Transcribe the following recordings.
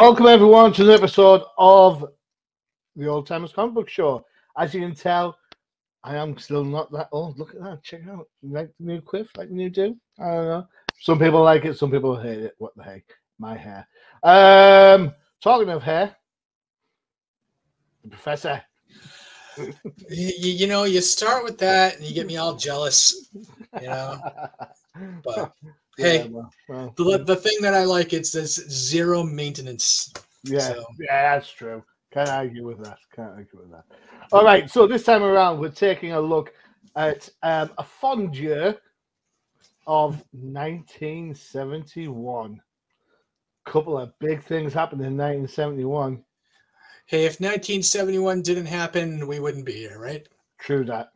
Welcome everyone to the episode of the Ol'Timers comic book show. As you can tell, I am still not that old. Look at that. Check it out. You like the new quiff, like the new do? I don't know. Some people like it, some people hate it. What the heck? My hair. Talking of hair, the professor. You know, you start with that and you get me all jealous, But hey, the thing that I like is this zero maintenance. Yeah, yeah, that's true. Can't argue with that. All right, so this time around, we're taking a look at a fond year of 1971. Couple of big things happened in 1971. Hey, if 1971 didn't happen, we wouldn't be here, right? True that.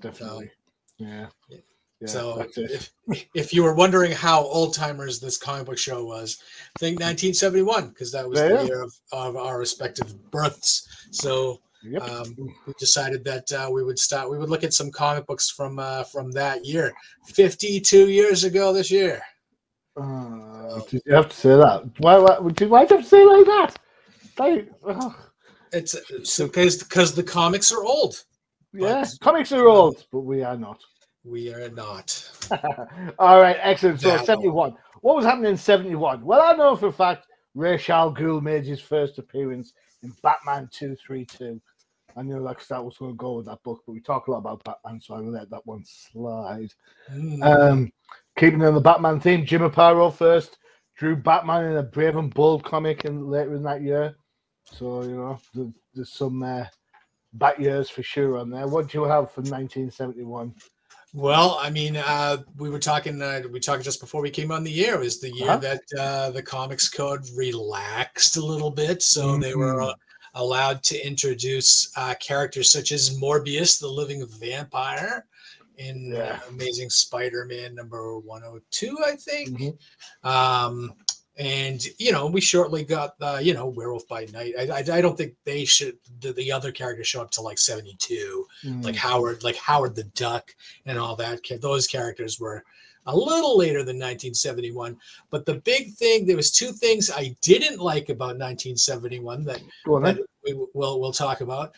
Definitely. Yeah. So if you were wondering how Ol'Timers this comic book show was, think 1971, because that was the year of our respective births. So we decided that we would look at some comic books from that year, 52 years ago this year. Did you have to say that? Why did you have to say it like that? It's because the comics are old. Yeah, comics are old, but we are not. We are not. All right, excellent. So 71. What was happening in 71? Well, I know for a fact Ra's al Ghul made his first appearance in Batman 232. I knew that was going to go with that book, but we talk a lot about Batman, so I let that one slide. Keeping on the Batman theme, Jim Aparo first drew Batman in a Brave and Bold comic later in that year. So, there's some bat years for sure on there. What do you have for 1971? Well, I mean, we talked just before we came on the air. It was the year that the Comics Code relaxed a little bit, so they were allowed to introduce characters such as Morbius, the living vampire, in Amazing Spider-Man number 102, I think. And we shortly got Werewolf by Night. I don't think they should. The other characters show up to like 72, like Howard the Duck and all that. Those characters were a little later than 1971. But the big thing, there was two things I didn't like about 1971 that we'll talk about.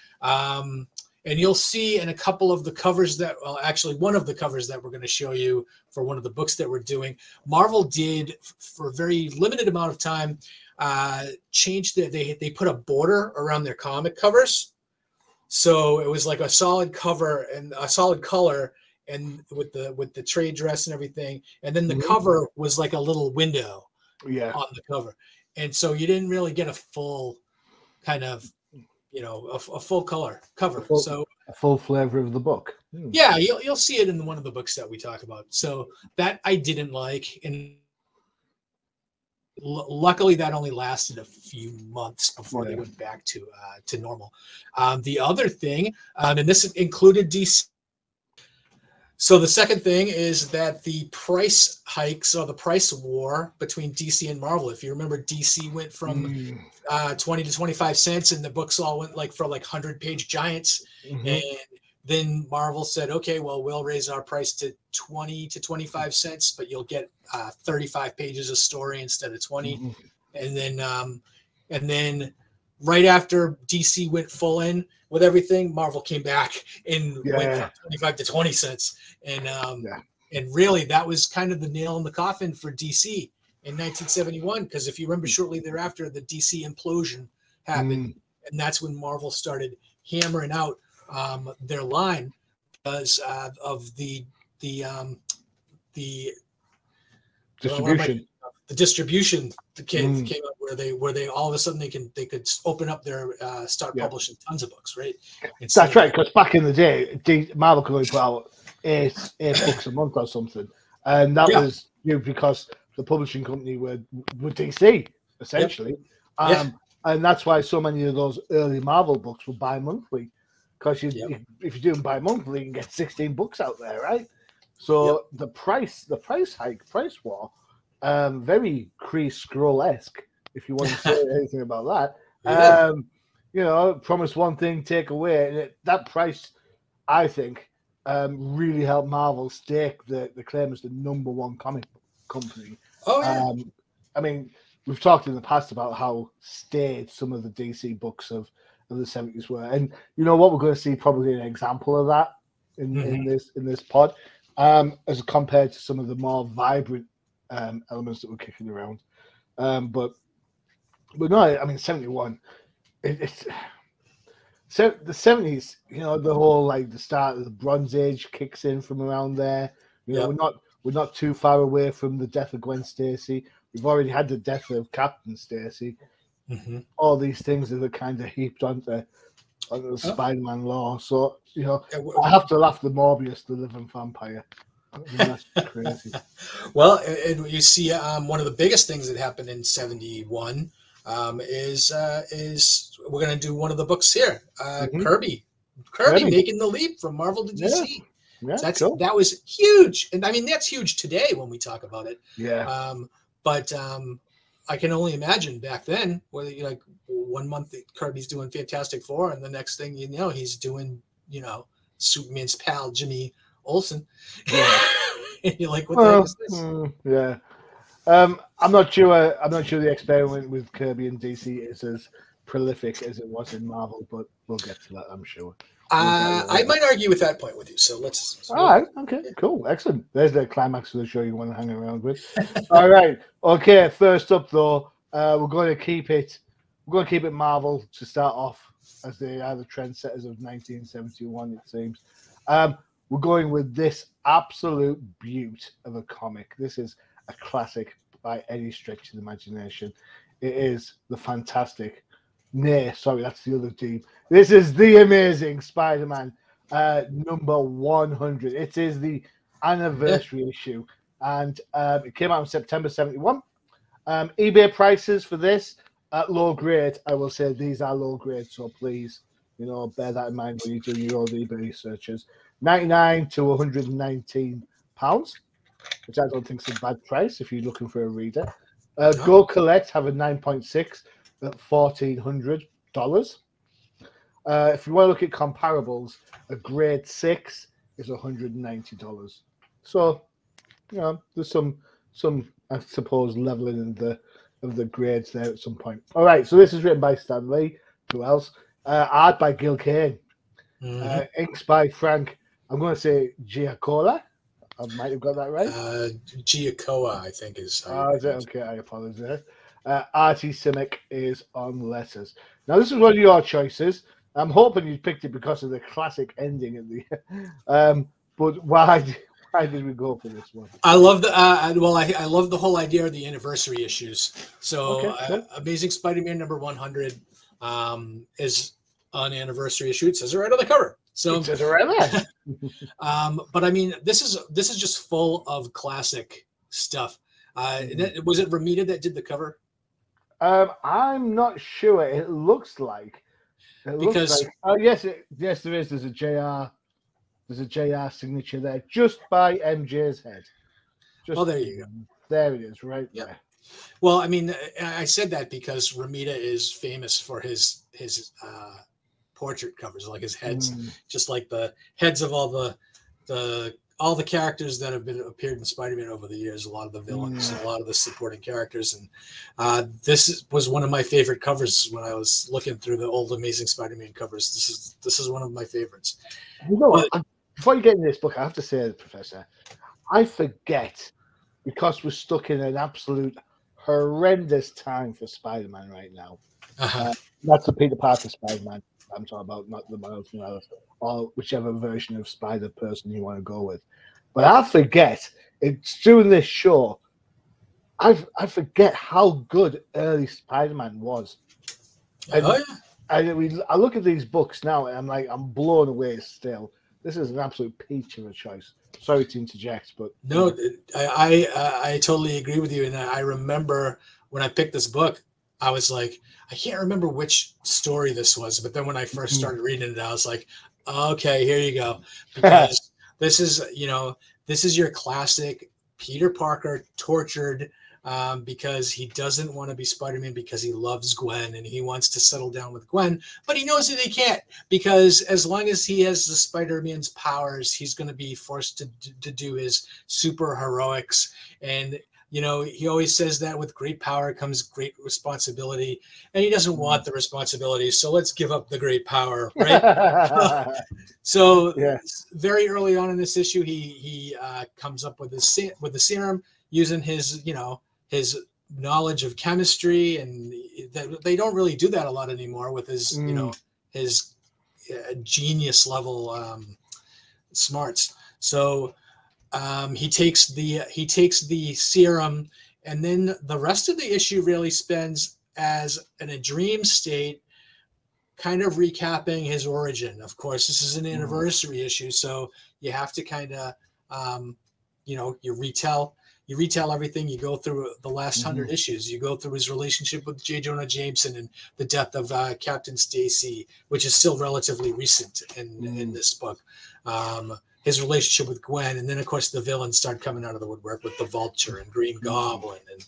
And you'll see in a couple of the covers actually one of the covers that we're going to show you for one of the books that we're doing, Marvel did for a very limited amount of time, change they put a border around their comic covers. So it was like a solid cover and a solid color and with the trade dress and everything. And then the cover was like a little window on the cover. And so you didn't really get a full kind of a full color cover, so a full flavor of the book. Yeah, you'll see it in one of the books that we talk about. So that I didn't like, and luckily that only lasted a few months before they went back to normal. The other thing, and this included DC. So the second thing is that the price hikes or the price war between DC and Marvel. If you remember, DC went from 20 to 25 cents, and the books all went for 100-page giants. And then Marvel said, "Okay, well, we'll raise our price to 20 to 25 cents, but you'll get 35 pages of story instead of 20." And then right after DC went full in with everything, Marvel came back and went from 25 to 20 cents. And really that was kind of the nail in the coffin for DC in 1971, because if you remember, shortly thereafter the DC implosion happened, and that's when Marvel started hammering out their line because of the distribution. The distribution came up where they all of a sudden they could open up their start publishing tons of books, right? That's right, because back in the day, Marvel could only put out eight books a month or something, and that was because the publishing company were DC essentially, and that's why so many of those early Marvel books were bi-monthly, because if you're doing bi-monthly, you can get 16 books out there, right? So the price war. Very Kree Skrull-esque, if you want to say anything about that. Promise one thing, take away. And that price, I think, really helped Marvel stake the claim as the #1 comic book company. I mean, we've talked in the past about how staid some of the DC books of the 70s were, and you know what, we're going to see probably an example of that in this pod, as compared to some of the more vibrant elements that were kicking around. But no, I mean 71. It's so the 70s. You know, the whole like the start of the Bronze Age kicks in from around there. You know, we're not too far away from the death of Gwen Stacy. We've already had the death of Captain Stacy. All these things that are kind of heaped onto the Spider-Man lore. So, you know, I have to laugh the Morbius, the living vampire. I mean, that's crazy. Well, and you see, one of the biggest things that happened in 71 is we're going to do one of the books here. Kirby making the leap from Marvel to DC. Yeah, that was huge, and I mean that's huge today when we talk about it. Yeah. But I can only imagine back then, whether you like 1 month Kirby's doing Fantastic Four, and the next thing you know, he's doing Superman's pal Jimmy Olsen. Yeah. And you're like, what the heck is this? Yeah. I'm not sure the experiment with Kirby and DC is as prolific as it was in Marvel, but we'll get to that, I'm sure. I might argue with that point with you. So let's. All right. Okay. Cool. Excellent. There's the climax of the show you want to hang around with. All right. Okay. First up, though, we're going to keep it Marvel to start off, as they are the trendsetters of 1971. It seems. We're going with this absolute beaut of a comic. This is a classic by any stretch of the imagination. It is the fantastic. Nay, sorry, that's the other team. This is the Amazing Spider-Man number 100. It is the anniversary issue, and it came out in September 71. eBay prices for this at low grade. I will say these are low grade, so please, bear that in mind when you do your own eBay searches. £99 to £119, which I don't think is a bad price if you're looking for a reader. Go Collect have a 9.6 at $1,400. If you want to look at comparables, a grade 6 is $190. So, there's some I suppose leveling of the grades there at some point. All right, so this is written by Stan Lee. Who else? Art by Gil Kane. Inks by Frank. I'm going to say Giacola. I might have got that right. Giacoa, I think is. Is it? Okay, I apologize. Artie Simic is on letters. Now, this is one of your choices. I'm hoping you picked it because of the classic ending at the. But why did we go for this one? I love the I love the whole idea of the anniversary issues. So, Amazing Spider-Man number 100 is an anniversary issue. It says it right on the cover. So it says it right there. But I mean, this is just full of classic stuff. Was it Romita that did the cover? I'm not sure. It looks like. Yes, there is. There's a JR signature there, just by MJ's head. There you go. There it is, right there. Well, I mean, I said that because Romita is famous for his portrait covers, like his heads, just like the heads of all the characters that have appeared in Spider-Man over the years, a lot of the villains and a lot of the supporting characters. And this was one of my favorite covers when I was looking through the old Amazing Spider-Man covers. This is one of my favorites. Before you get into this book, I have to say, Professor, I forget, because we're stuck in an absolute horrendous time for Spider-Man right now. That's the Peter Parker Spider-Man I'm talking about, not the Miles Morales, or whichever version of Spider-Person you want to go with. But I forget, it's doing this show, I forget how good early Spider-Man was. I look at these books now and I'm blown away still. This is an absolute peach of a choice. Sorry to interject, but no, I totally agree with you. And I remember when I picked this book, I was like, I can't remember which story this was, but then when I first started reading it, I was like, okay, here you go, because this is your classic Peter Parker tortured because he doesn't want to be Spider-Man because he loves Gwen and he wants to settle down with Gwen, but he knows that he can't, because as long as he has the Spider-Man's powers, he's going to be forced to do his super heroics. And he always says that with great power comes great responsibility, and he doesn't want the responsibility. So let's give up the great power, right? So yeah. very early on in this issue, he comes up with the serum using his his knowledge of chemistry, and they don't really do that a lot anymore with his his genius level smarts. So he takes the serum, and then the rest of the issue really spends as in a dream state, kind of recapping his origin. Of course, this is an anniversary issue, so you have to kind of you retell everything. You go through the last 100 issues. You go through his relationship with J. Jonah Jameson and the death of Captain Stacy, which is still relatively recent in this book. His relationship with Gwen, and then of course the villains start coming out of the woodwork with the Vulture and Green Goblin and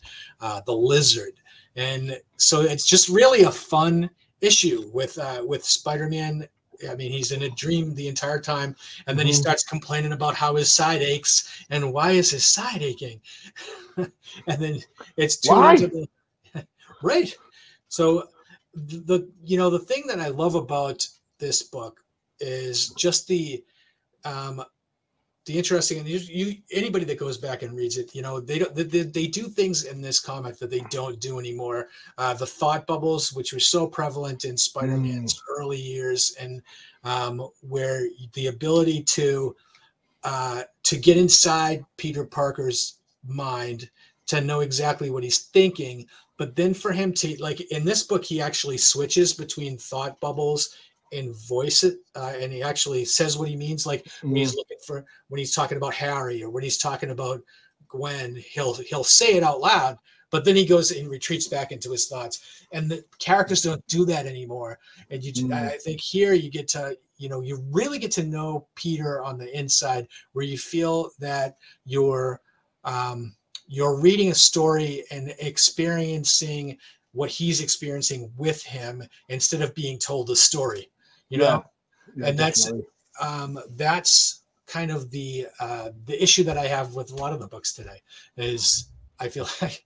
the Lizard, and so it's just really a fun issue with Spider-Man. I mean, he's in a dream the entire time, and then he starts complaining about how his side aches and why is his side aching, and then it's too into the right. So the thing that I love about this book is just the interesting, and anybody that goes back and reads it, they do things in this comic that they don't do anymore. The thought bubbles, which were so prevalent in Spider-Man's early years, and where the ability to get inside Peter Parker's mind to know exactly what he's thinking, but then for him to, like in this book, he actually switches between thought bubbles and voice it, and he actually says what he means. Like when he's talking about Harry or when he's talking about Gwen, he'll say it out loud, but then he goes and retreats back into his thoughts. And the characters don't do that anymore. And I think here you get to, you really get to know Peter on the inside, where you feel that you're reading a story and experiencing what he's experiencing with him instead of being told a story. And definitely. that's kind of the issue that I have with a lot of the books today. Is I feel like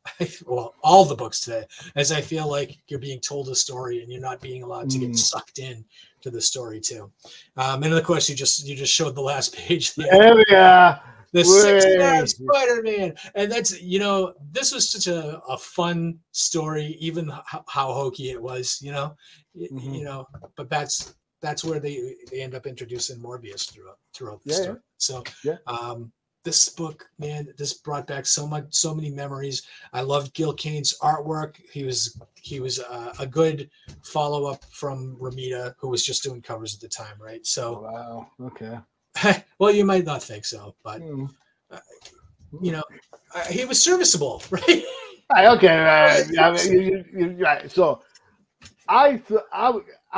all the books today, as I feel like you're being told a story and you're not being allowed to get sucked in to the story too. And of course, you just showed the last page there. The 6-star Spider-Man, and that's this was such a fun story, even how hokey it was, but that's where they end up introducing Morbius throughout the story. So this book, man, this brought back so many memories. I loved Gil Kane's artwork. He was a good follow-up from Romita, who was just doing covers at the time, right? So wow, okay. Well, you might not think so, but he was serviceable, right? Okay, you're right. So I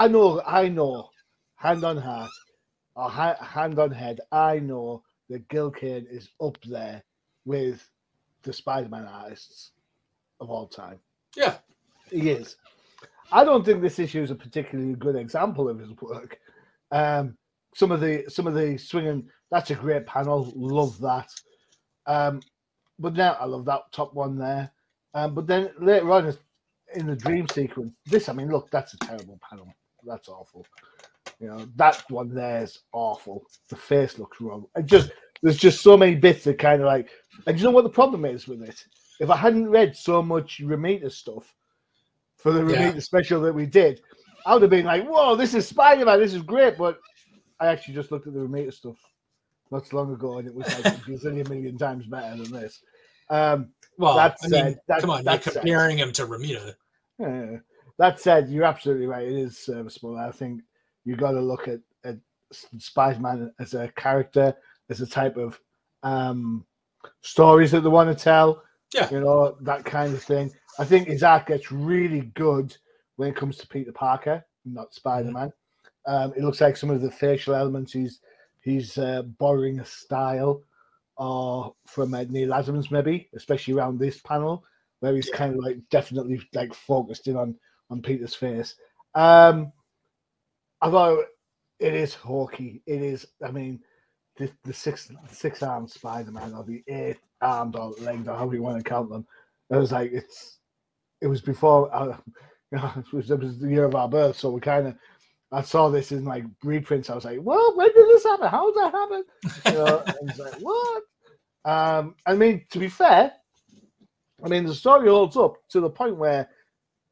know, hand on heart or hand on head, I know that Gil Kane is up there with the Spider-Man artists of all time. Yeah, he is. I don't think this issue is a particularly good example of his work. Some of the swinging, that's a great panel, love that. But now I love that top one there. But then later on in the dream sequence, look, that's a terrible panel. That's awful. That one there is awful. The face looks wrong. There's just so many bits that kind of like, and you know what the problem is with it? If I hadn't read so much Romita stuff for the Romita special that we did, I would have been like, whoa, this is Spider-Man, this is great. But I actually just looked at the Romita stuff not so long ago, and it was like a million times better than this. Come on, you're comparing him to Romita. That said, you're absolutely right. It is serviceable. I think you got to look at Spider-Man as a character, as a type of stories that they want to tell. Yeah, that kind of thing. I think his art gets really good when it comes to Peter Parker, not Spider-Man. It looks like some of the facial elements he's borrowing a style or from Neil Adams, maybe, especially around this panel where he's kind of like definitely like focused in on Peter's face. Although it is hokey, it is. I mean, the six-armed Spider-Man or the arms or legs or however you want to count them. It was like it was before it was the year of our birth, so we kind of I saw this in like reprints. I was like, "Well, when did this happen? How did that happen?" And it's like, "What?" I mean, to be fair, I mean the story holds up to the point where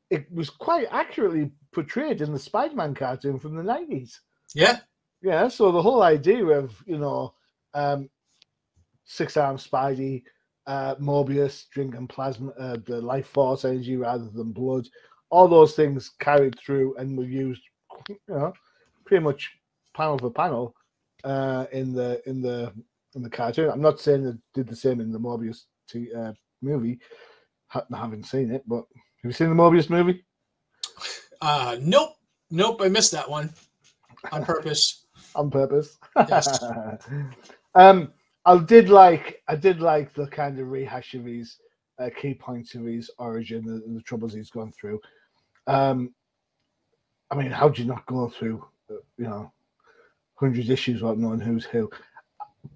it was quite accurately portrayed in the Spider-Man cartoon from the 90s. Yeah. Yeah, so the whole idea of, six-armed Spidey, Mobius drinking plasma, the life force energy rather than blood, all those things carried through and were used, pretty much panel for panel in the cartoon. I'm not saying they did the same in the Mobius movie. I haven't seen it, but have you seen the Mobius movie? Nope. I missed that one on purpose. On purpose. Yes. I did like the kind of rehash of his key points of his origin and the troubles he's gone through. I mean, how do you not go through 100 issues without knowing who's who?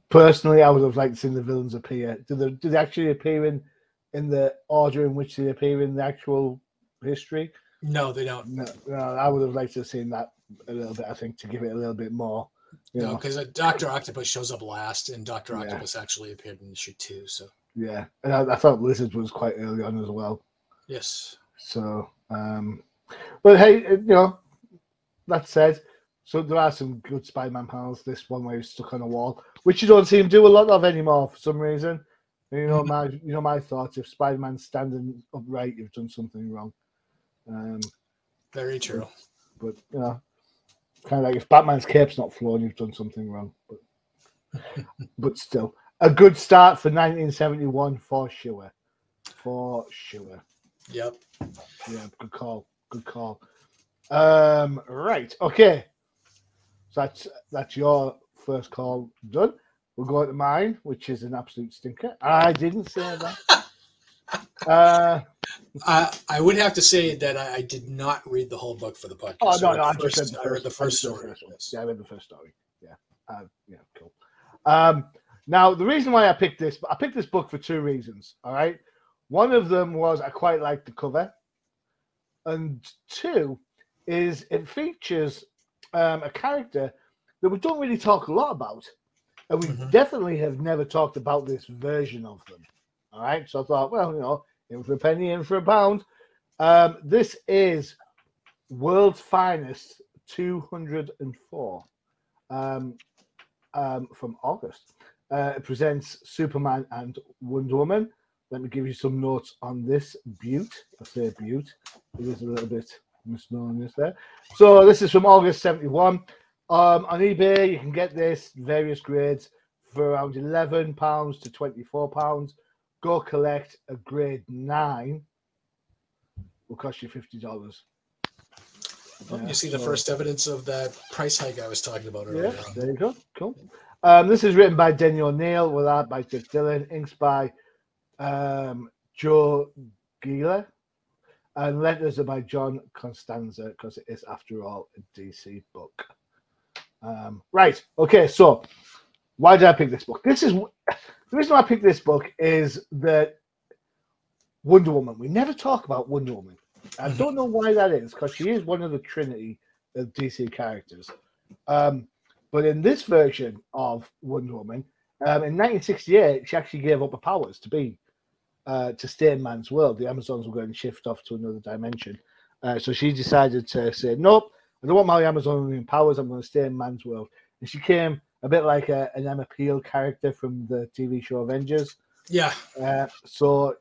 Personally, I would have liked to see the villains appear. Do they actually appear in the order in which they appear in the actual history? No, they don't. No, I would have liked to have seen that a little bit, I think, to give it a little bit more. No, because Dr. Octopus shows up last, and Dr. Octopus actually appeared in issue 2. So yeah, and I thought Lizard was quite early on as well. Yes. So, but hey, that said, so there are some good Spider-Man panels. This one where he's stuck on a wall, which you don't see him do a lot of anymore for some reason. My thoughts: if Spider-Man's standing upright, you've done something wrong. Very true. But kind of like if Batman's cape's not flown, you've done something wrong. But still, a good start for 1971 for sure. For sure. Yep. Yeah, good call. Good call. Right. Okay. So that's your first call done. We'll go to mine, which is an absolute stinker. I didn't say that. I would have to say that I did not read the whole book for the podcast. Oh, no, I read the first story. Yeah, I read the first story. Yeah. Cool. Now, the reason why I picked this book for two reasons, all right? One of them was I quite liked the cover. And two is it features a character that we don't really talk a lot about. And we definitely have never talked about this version of them. All right? So I thought, well, in for a penny, in for a pound. This is World's Finest 204 from August. It presents Superman and Wonder Woman. Let me give you some notes on this beaut. I say beaut. It is a little bit misnomer there. So this is from August 71. On eBay, you can get this various grades for around £11 to £24. Go collect a grade 9. Will cost you $50. You see the first evidence of that price hike I was talking about earlier. Yeah, there you go. Cool. This is written by Denny O'Neil, with art by Dick Dillon, inks by Joe Gila, and letters are by John Constanza, because it is, after all, a DC book. Right. Okay. So, why did I pick this book? The reason I picked this book is that Wonder Woman. We never talk about Wonder Woman. I don't know why that is, because she is one of the trinity of DC characters. But in this version of Wonder Woman, in 1968, she actually gave up her powers to stay in man's world. The Amazons were going to shift off to another dimension. So she decided to say, nope, I don't want my Amazonian powers. I'm going to stay in man's world. And she came a bit like an Emma Peel character from the TV show Avengers. Yeah. So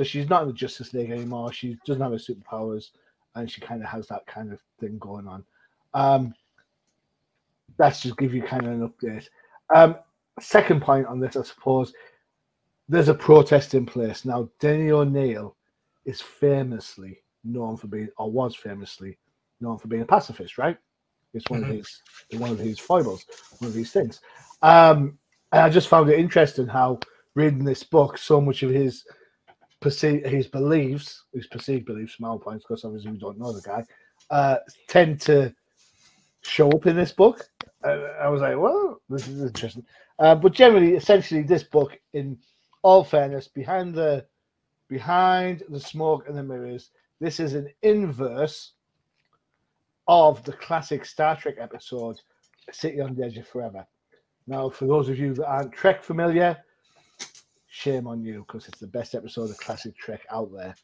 she's not in the Justice League anymore. She doesn't have her superpowers, and she kind of has that kind of thing going on. That's just give you kind of an update. Second point on this, I suppose, there's a protest in place. Now, Denny O'Neil is famously known for being, or was famously known for being a pacifist, right? It's one of his foibles, one of these things. And I just found it interesting how reading this book, so much of his perceived beliefs from our points, because obviously we don't know the guy, tend to show up in this book. I was like, well, this is interesting. But generally, essentially, this book in all fairness, behind the smoke and the mirrors, this is an inverse of the classic Star Trek episode, City on the Edge of Forever. Now, for those of you that aren't Trek familiar, shame on you, because it's the best episode of classic Trek out there.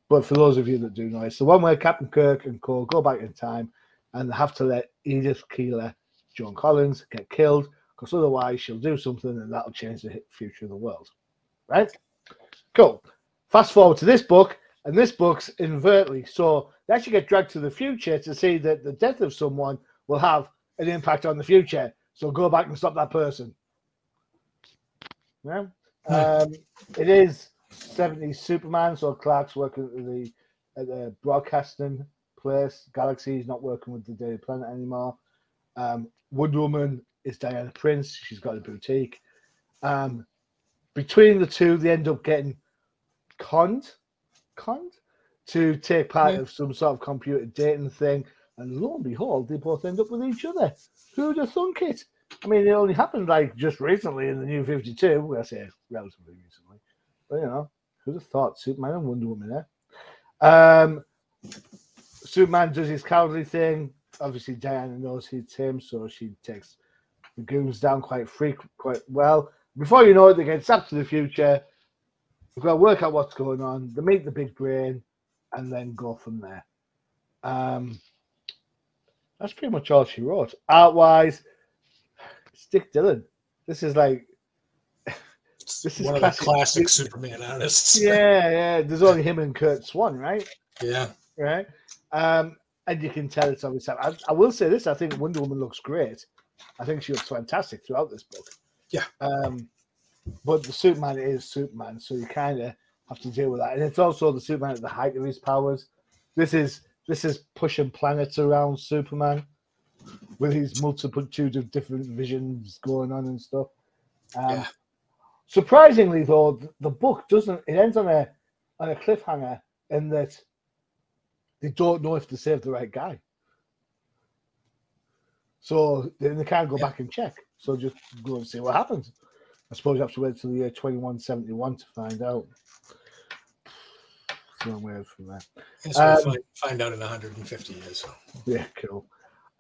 But for those of you that do know, it's the one where Captain Kirk and co go back in time and have to let Edith Keeler, Joan Collins, get killed, because otherwise she'll do something and that'll change the future of the world. Right? Cool. Fast forward to this book, and this book's invertly. So they actually get dragged to the future to see that the death of someone will have an impact on the future. So go back and stop that person. Yeah. It is 70s Superman, so Clark's working at the broadcasting place. Galaxy's not working with the Daily Planet anymore. Wonder Woman is Diana Prince. She's got a boutique. Between the two, they end up getting conned to take part of some sort of computer dating thing, and lo and behold, they both end up with each other. Who'd have thunk it? I mean, it only happened like just recently in the New 52. I say relatively recently, but you know, who'd have thought Superman and Wonder Woman there? Superman does his cowardly thing. Obviously, Diana knows it's him, so she takes the goons down quite well. Before you know it, they get zapped to the future. We've got to work out what's going on. They meet the big brain, and then go from there. That's pretty much all she wrote. Art-wise, it's Dick Dillon. This is one of the classic Superman artists. Yeah. There's only him and Kurt Swan, right? Yeah. Right. And you can tell it's obviously. I will say this: I think Wonder Woman looks great. I think she looks fantastic throughout this book. Yeah. But the Superman is Superman, so you kind of have to deal with that. And it's also the Superman at the height of his powers. This is pushing planets around Superman with his multitude of different visions going on and stuff. Surprisingly, though, the book doesn't. It ends on a cliffhanger in that they don't know if they saved the right guy. So then they can't go back and check. So just go and see what happens. I suppose you have to wait till the year 2171 to find out. It's a long way from there. We'll find out in 150 years. Yeah, cool.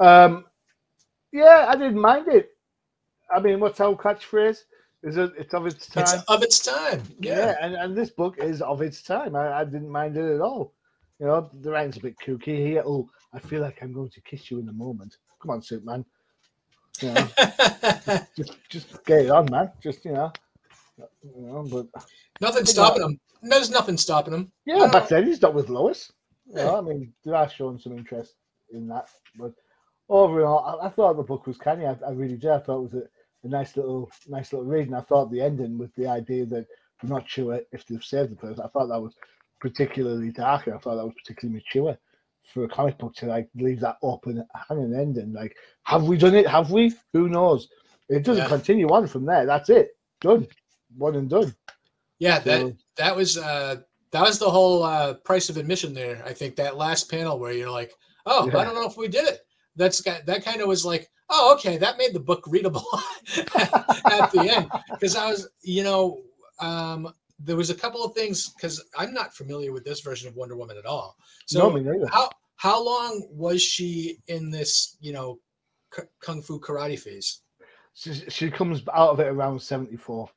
Yeah, I didn't mind it. I mean, what's our catchphrase? It's of its time. It's of its time. Yeah, and this book is of its time. I didn't mind it at all. You know, the writing's a bit kooky here. Oh, I feel like I'm going to kiss you in a moment. Come on, Superman. You know, just get it on, man. Just but nothing stopping him. There's nothing stopping him. Yeah, back then he's not with Lois. You know, I mean, they are showing some interest in that. But overall, I thought the book was canny. I really did. I thought it was a nice little read, and I thought the ending with the idea that you're not sure if they've saved the person. I thought that was particularly dark, and I thought that was particularly mature for a comic book to leave that open hanging ending. Like, have we done it? Have we? Who knows? It doesn't continue on from there. That's it. Done. One and done. Yeah, so, that was the whole price of admission there. I think that last panel where you're like, oh, I don't know if we did it. That kind of was like, oh, okay, that made the book readable at the end, because I was, there was a couple of things, because I'm not familiar with this version of Wonder Woman at all. So how long was she in this, kung fu karate phase? She comes out of it around 74.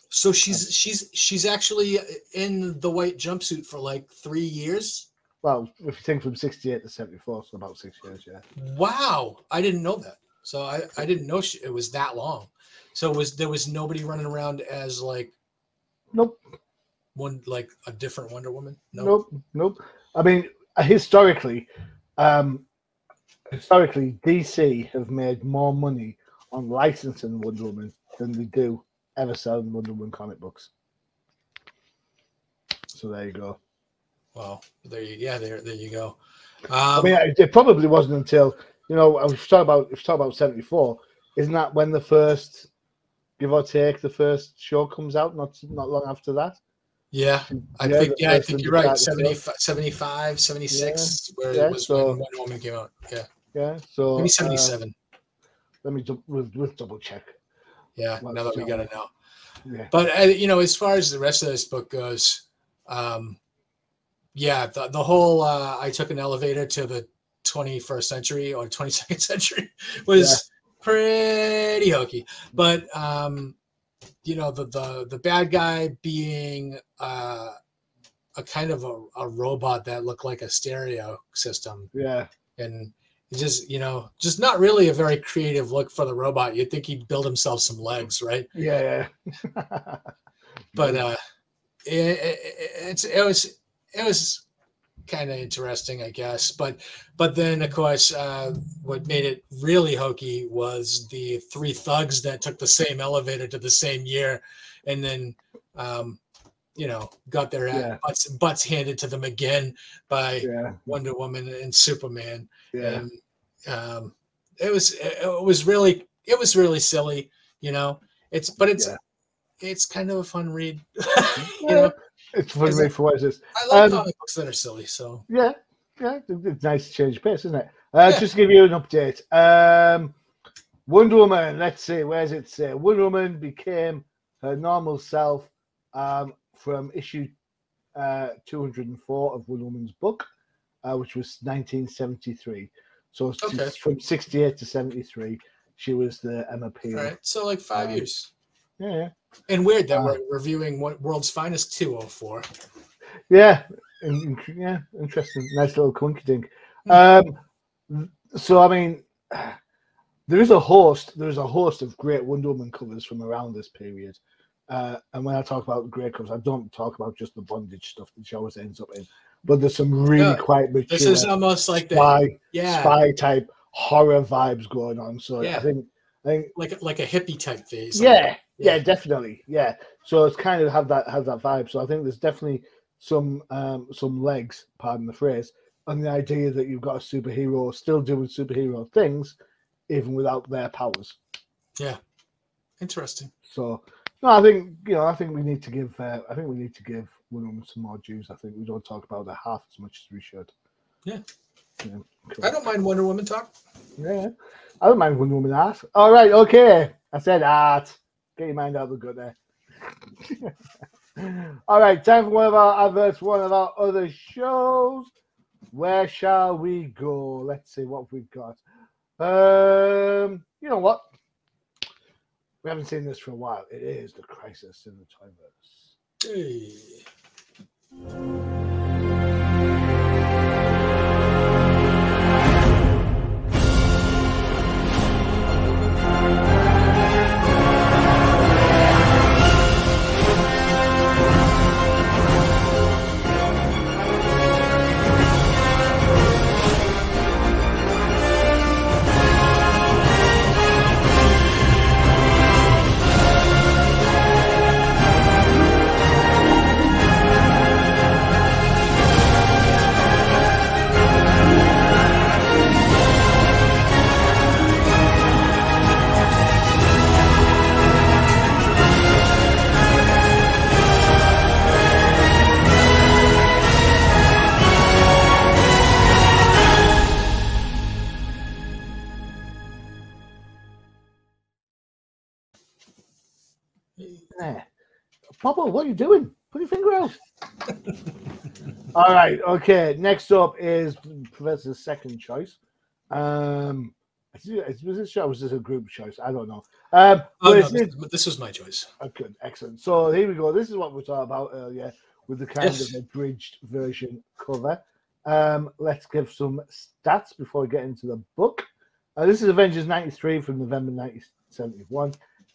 So she's actually in the white jumpsuit for like 3 years. Well, if you think from 68 to 74, so about 6 years, yeah. Wow, I didn't know that. So I didn't know it was that long. So there was nobody running around as like, nope, like a different Wonder Woman. Nope. I mean, historically, DC have made more money on licensing Wonder Woman than they do ever selling Wonder Woman comic books. So there you go. Well, there you go. I mean, it probably wasn't until if you talk about 74, isn't that when the first, give or take, the first show comes out? Not long after that. Yeah, I think you're right. 75, 76, where it was when Wonder Woman came out. Yeah. So maybe 77. We'll double check. Yeah, now that we got to know. Yeah. But you know, as far as the rest of this book goes, yeah, the whole I took an elevator to the 21st century or 22nd century was pretty hokey. But you know, the bad guy being a kind of a robot that looked like a stereo system. Yeah. And it's just, you know, just not really a very creative look for the robot. You'd think he'd build himself some legs, right? Yeah. But it was kind of interesting, I guess. But then, of course, what made it really hokey was the three thugs that took the same elevator to the same year, and then you know, got their butts handed to them again by Wonder Woman and Superman. Yeah. And it was really silly, you know. It's kind of a fun read. You know, it's a fun read for what it is. I like comic books that are silly, so yeah, it's nice to change pace, isn't it? Just to give you an update. Wonder Woman, let's see, where's it say? Wonder Woman became her normal self from issue 204 of Wonder Woman's book, which was 1973. So from 68 to 73, she was the Emma Peel. All right, so like 5 years. Yeah. And weird that we're reviewing World's Finest 204. Yeah, interesting. Nice little clunky dink. So I mean, there is a host of great Wonder Woman covers from around this period. And when I talk about great covers, I don't talk about just the bondage stuff that she always ends up in. But there's some really quite mature. This is almost like spy type horror vibes going on. So I think like a hippie type phase. Yeah, definitely. Yeah. So it's kind of have that vibe. So I think there's definitely some legs, pardon the phrase, on the idea that you've got a superhero still doing superhero things, even without their powers. Yeah. Interesting. So no, I think we need to give Wonder Woman some more dues. I think we don't talk about that half as much as we should. Yeah. Cool. I don't mind Wonder Woman talk. Yeah. I don't mind Wonder Woman art. All right, okay. I said art. Get your mind out of the gut there. All right, time for one of our adverts, one of our other shows. Where shall we go? Let's see what we've got. You know what? We haven't seen this for a while. It is the Crisis in the Toyverse. Hey. Papa, what are you doing? Put your finger out. All right, okay. Next up is Professor's second choice. Was this show? Was this a group choice? I don't know. This was my choice. Okay, excellent. So here we go. This is what we talked about earlier with the kind of abridged version cover. Let's give some stats before we get into the book. This is Avengers 93 from November 1971.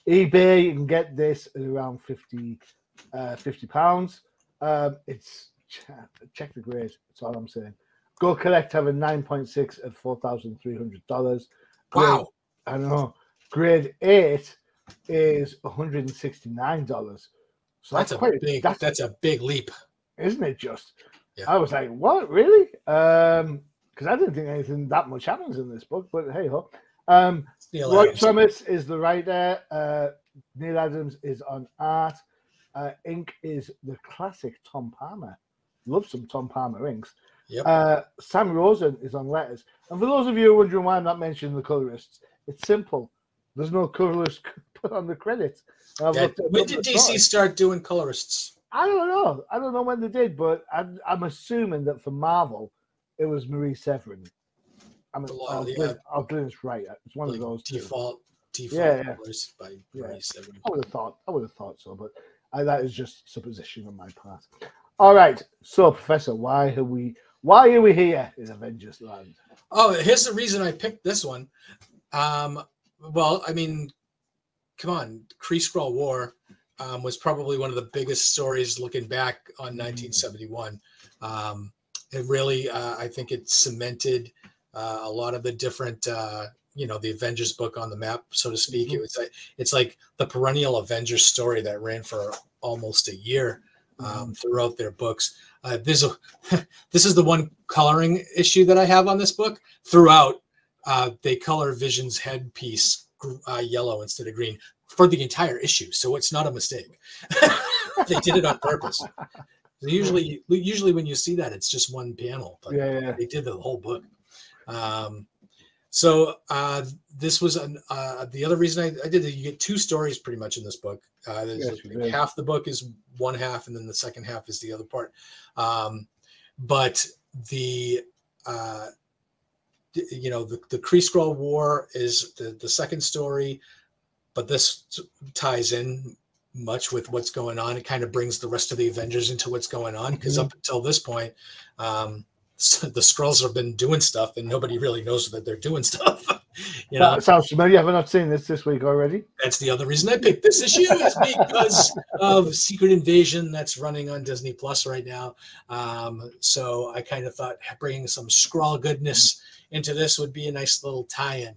eBay, you can get this at around £50. It's check the grade. That's all I'm saying. Go Collect have a 9.6 at $4,300. Wow. I know. Grade 8 is $169. So that's a big leap, isn't it? Just yeah. I was like, what, really? Because I didn't think anything that much happens in this book, but hey ho. Roy Thomas is the writer. Neil Adams is on art. Ink is the classic Tom Palmer. Love some Tom Palmer inks. Yep. Sam Rosen is on letters. And for those of you wondering why I'm not mentioning the colorists, it's simple. There's no colorist put on the credits. When did DC start doing colorists? I don't know. I don't know when they did, but I'm assuming that for Marvel, it was Marie Severin. I'll get this right. It's one of those default colors by Marie Severin. I would have thought so, but that is just supposition on my part. All right. So, Professor, why are we here in Avengers Land? Oh, here's the reason I picked this one. Well, I mean, come on, Kree-Skrull War was probably one of the biggest stories looking back on 1971. It really, I think it cemented a lot of the different, the Avengers book on the map, so to speak. Mm-hmm. It's like the perennial Avengers story that ran for almost a year throughout their books. This is the one coloring issue that I have on this book. Throughout, they color Vision's headpiece yellow instead of green for the entire issue, so it's not a mistake. They did it on purpose. Usually when you see that, it's just one panel, but they did the whole book. This was the other reason I did it. You get two stories pretty much in this book. Half the book is one half, and then the second half is the other part. But the Kree-Skrull War is the second story, but this ties in much with what's going on. It kind of brings the rest of the Avengers into what's going on, because up until this point, the Skrulls have been doing stuff and nobody really knows that they're doing stuff. That sounds familiar. Have I not seen this week already? That's the other reason I picked this issue, is because of Secret Invasion that's running on Disney Plus right now. So I kind of thought bringing some Skrull goodness into this would be a nice little tie-in.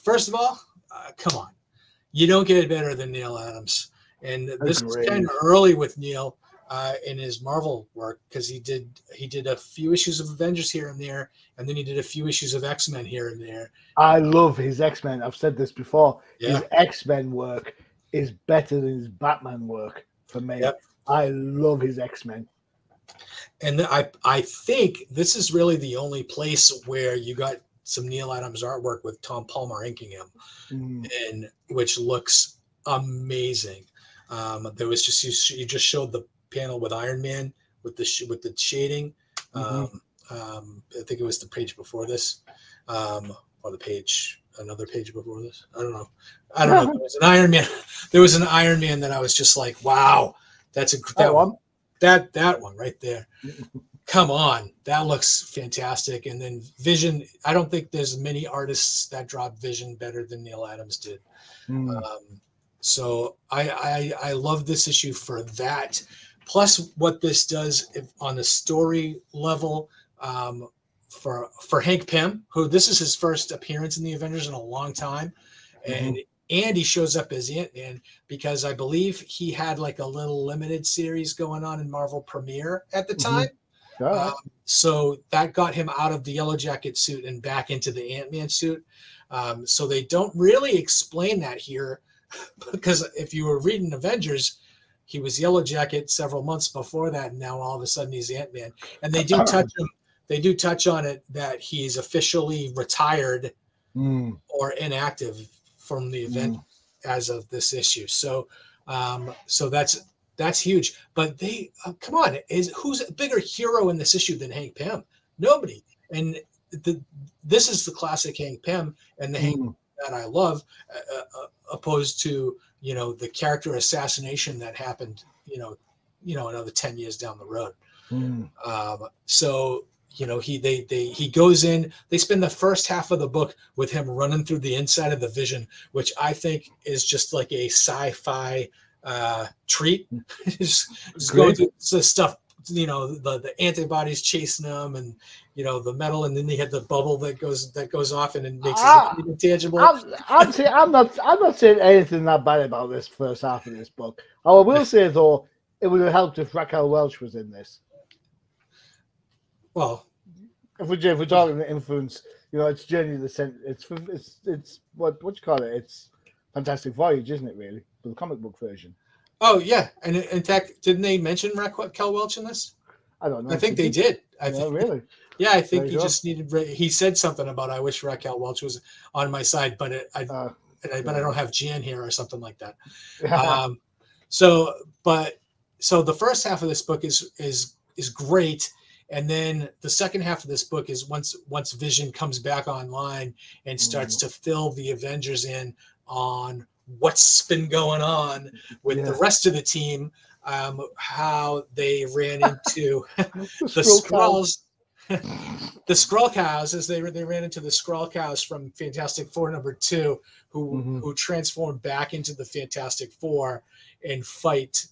First of all, come on. You don't get it better than Neil Adams. And this was kind of early with Neil in his Marvel work, because he did a few issues of Avengers here and there, and then he did a few issues of X-Men here and there. I love his X-Men. I've said this before. Yeah. His X-Men work is better than his Batman work for me. Yep. I love his X-Men. And I think this is really the only place where you got some Neil Adams artwork with Tom Palmer inking him, and which looks amazing. There was you just showed the panel with Iron Man with the shading. I think it was the page before this, or another page before this. I don't know. There was an Iron Man. There was an Iron Man that I was just like, wow, that one right there. Come on, that looks fantastic. And then Vision, I don't think there's many artists that drop Vision better than Neil Adams did. So I love this issue for that. Plus, what this does on the story level, for Hank Pym, who this is his first appearance in the Avengers in a long time, and he shows up as Ant-Man because I believe he had like a little limited series going on in Marvel Premiere at the time. So that got him out of the Yellow Jacket suit and back into the Ant-Man suit. So they don't really explain that here, because if you were reading Avengers, he was Yellow Jacket several months before that, and now all of a sudden he's Ant-Man. And they do touch him. They do touch on it that he's officially retired or inactive from the event as of this issue. So that's huge. But they come on, who's a bigger hero in this issue than Hank Pym? Nobody. And this is the classic Hank Pym, and the Hank that I love, opposed to the character assassination that happened another 10 years down the road. So he goes in. They spend the first half of the book with him running through the inside of the Vision, which I think is just like a sci-fi treat. just going through the stuff, the antibodies chasing them, and the metal, and then they had the bubble that goes off and it makes it intangible. I'm not saying anything that bad about this first half of this book. I will say though, it would have helped if Raquel Welch was in this. Well, if we're talking the influence, it's Journey to the Center. It's what you call it? It's Fantastic Voyage, isn't it? Really, the comic book version. Oh yeah, and in fact, didn't they mention Raquel Welch in this? I don't know. I think they did. Really? Yeah, I think There he you go. just needed. He said something about I wish He said something about I wish Raquel Welch was on my side, but but I don't have Jan here or something like that. So the first half of this book is great, and then the second half of this book is once Vision comes back online and starts to fill the Avengers in on what's been going on with the rest of the team, how they ran into the Skrulls. The Skrull cows, as they ran into the Skrull cows from Fantastic Four #2, who transformed back into the Fantastic Four and fight,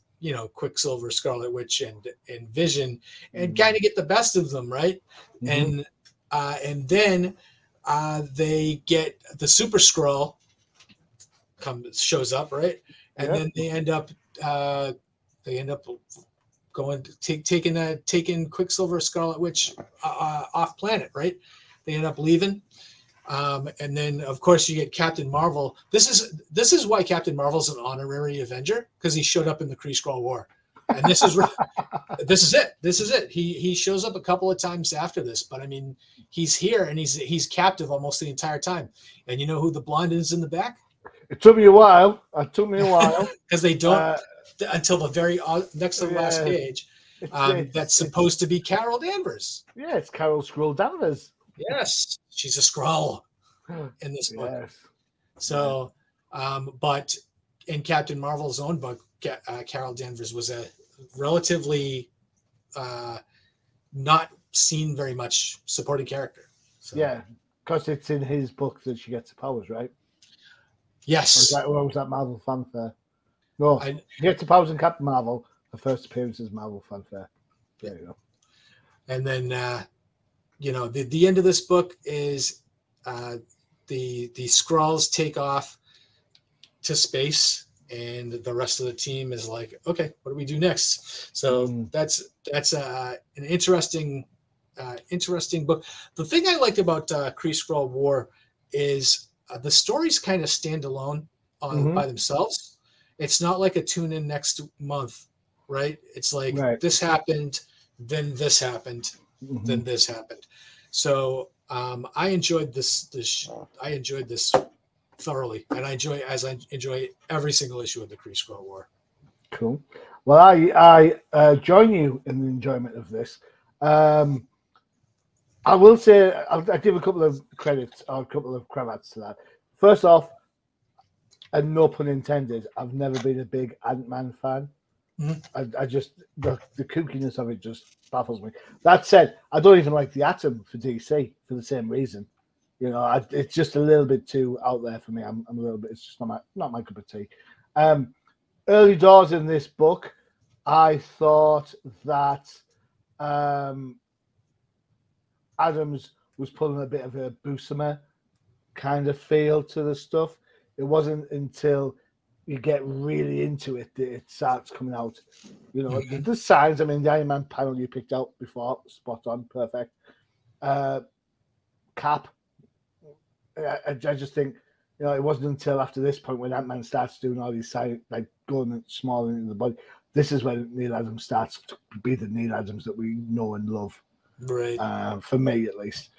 Quicksilver, Scarlet Witch, and Vision, and kind of get the best of them, right? And then they get the Super Skrull shows up, right? And then they end up going taking Quicksilver, Scarlet Witch off planet, right? They end up leaving, and then of course you get Captain Marvel. This is why Captain Marvel's an honorary Avenger, because he showed up in the Kree-Skrull War, and this is it. He shows up a couple of times after this, but I mean he's here and he's captive almost the entire time. And you know who the blonde is in the back? It took me a while. Because they don't. Until the very next to the last page, that's supposed to be Carol Danvers. Yeah, it's Carol Skrull Danvers. Yes, she's a Skrull in this book. Yes. So, but in Captain Marvel's own book, Carol Danvers was a relatively not seen very much supporting character. So. Yeah, because it's in his book that she gets the powers, right? Yes. Or was that Marvel Fanfare? No, she gets the powers in Captain Marvel. Her first appearance is Marvel Fanfare. There you go. And then, the end of this book is the Skrulls take off to space, and the rest of the team is like, okay, what do we do next? So that's an interesting book. The thing I liked about Kree-Skrull War is the stories kind of stand alone by themselves. It's not like a tune in next month, right? It's like this happened, then this happened, then this happened. So I enjoyed this. I enjoyed this thoroughly, and I enjoy every single issue of the Kree-Skrull War. Cool. Well, I join you in the enjoyment of this. I will say I'll give a couple of credits or a couple of cravats to that. First off, and no pun intended, I've never been a big Ant-Man fan. I just the kookiness of it just baffles me. That said, I don't even like the Atom for DC for the same reason. It's just a little bit too out there for me. I'm a little bit. It's just not my cup of tea. Early doors in this book, I thought that Adams was pulling a bit of a Buscema kind of feel to the stuff. It wasn't until you get really into it that it starts coming out. The signs. I mean, the Iron Man panel you picked out before, spot on, perfect. Cap. I just think, it wasn't until after this point when Ant-Man starts doing all these signs, like going small into the body. This is when Neil Adams starts to be the Neil Adams that we know and love. Right. For me, at least.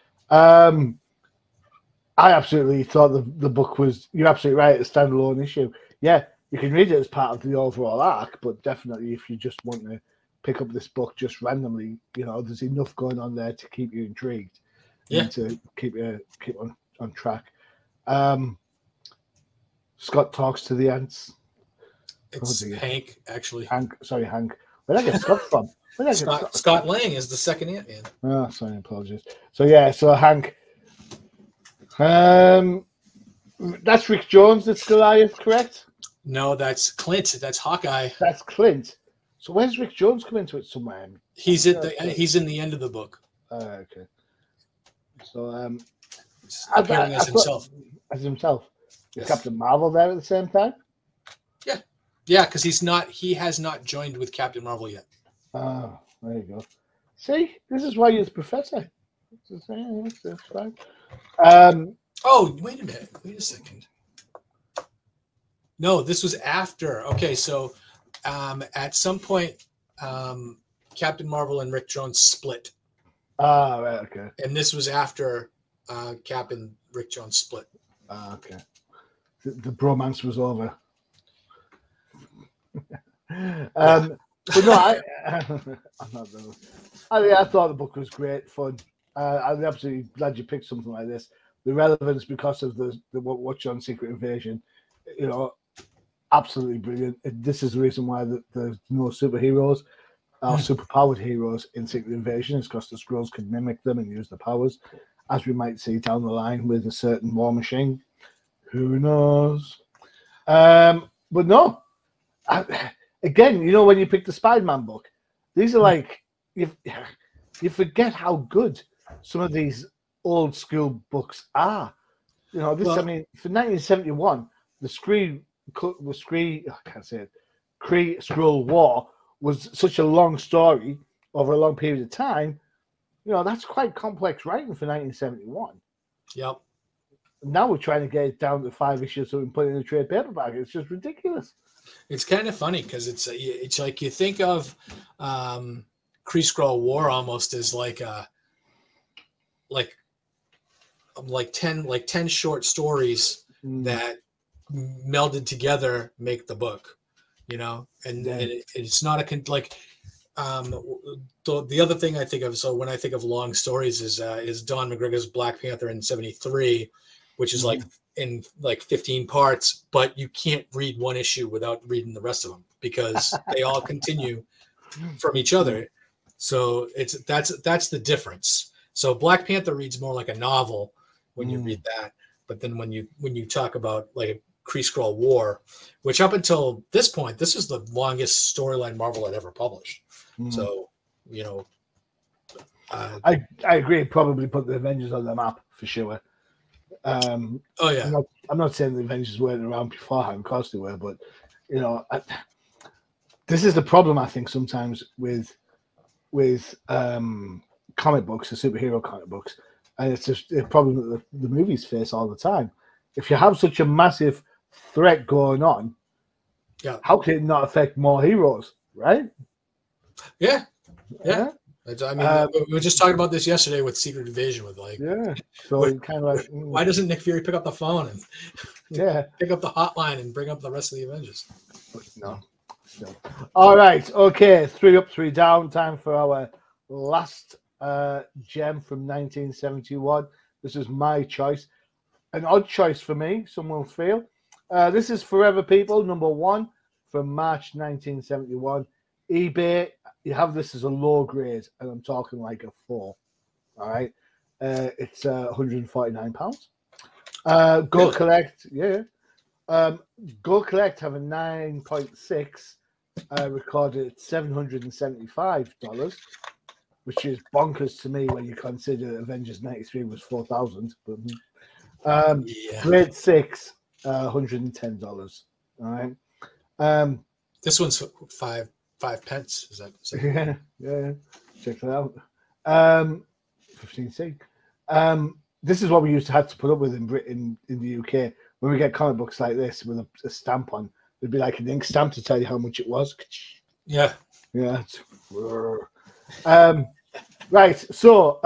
I absolutely thought the book was, you're absolutely right, a standalone issue. Yeah, you can read it as part of the overall arc, but definitely if you just want to pick up this book just randomly, there's enough going on there to keep you intrigued and to keep on track. Scott talks to the ants. It's Hank, actually. Hank. Where did I get Scott from? Scott Lang is the second Ant-Man. Oh, sorry, apologies. So Hank. That's Rick Jones. That's Goliath, correct? No, that's Clint. That's Hawkeye. That's Clint. So where's Rick Jones come into it somewhere? He's in the end of the book. Okay. So appearing as himself. As himself. Is Yes. Captain Marvel there at the same time? Yeah, because he has not joined with Captain Marvel yet. Oh, there you go. See, this is why you're the professor. That's fine. Oh, wait a minute. Wait a second. No, this was after. Okay, so at some point, Captain Marvel and Rick Jones split. Ah, right, okay. And this was after Cap and Rick Jones split. Ah, okay. The bromance was over. But no, I'm not though. I thought the book was great fun. I'm absolutely glad you picked something like this. The relevance because of the Watch on Secret Invasion, you know, absolutely brilliant. This is the reason why there's no superheroes or superpowered heroes in Secret Invasion, is because the Skrulls could mimic them and use the powers, as we might see down the line with a certain War Machine. Who knows? But no. Again, you know, when you pick the Spider-Man book, these are like you forget how good some of these old school books are. You know, this. Well, I mean, for 1971, the Kree Skrull War was such a long story over a long period of time. You know, that's quite complex writing for 1971. Yep. Now we're trying to get it down to 5 issues so we can put it in a trade paperback. It's just ridiculous. It's kind of funny because it's like you think of Kree Skrull War almost as like 10 short stories that melded together make the book, you know, and it's not the other thing I think of. So when I think of long stories is Don McGregor's Black Panther in '73, which is like in 15 parts, but you can't read one issue without reading the rest of them because they all continue from each other. So that's the difference. So Black Panther reads more like a novel when you read that, but then when you talk about like a Kree Skrull War, which up until this point, this is the longest storyline Marvel had ever published. So, you know, I agree. Probably put the Avengers on the map for sure. I'm not saying the Avengers weren't around beforehand, of course they were, but you know, this is the problem I think sometimes with comic books, the superhero comic books, and it's just a problem that the movies face all the time. If you have such a massive threat going on, how can it not affect more heroes, right? Yeah. I mean, we were just talking about this yesterday with Secret Invasion. With like, so kind of like, why doesn't Nick Fury pick up the phone and pick up the hotline and bring up the rest of the Avengers? But no, still. All right, okay, 3 up, 3 down. Time for our last gem from 1971. This is my choice, an odd choice for me. Some will feel. This is Forever People #1 from March 1971. eBay. You have this as a low grade, and I'm talking like a 4. All right, it's £149. Go Collect, Go Collect have a 9.6, recorded at $775, which is bonkers to me when you consider Avengers '93 was 4,000. Grade 6, $110. All right. This one's 5 pence. Is that? Yeah. Check that out. 15C. This is what we used to have to put up with in Britain, in the UK. When we get comic books like this with a stamp on, there'd be like an ink stamp to tell you how much it was. Yeah. Right. So,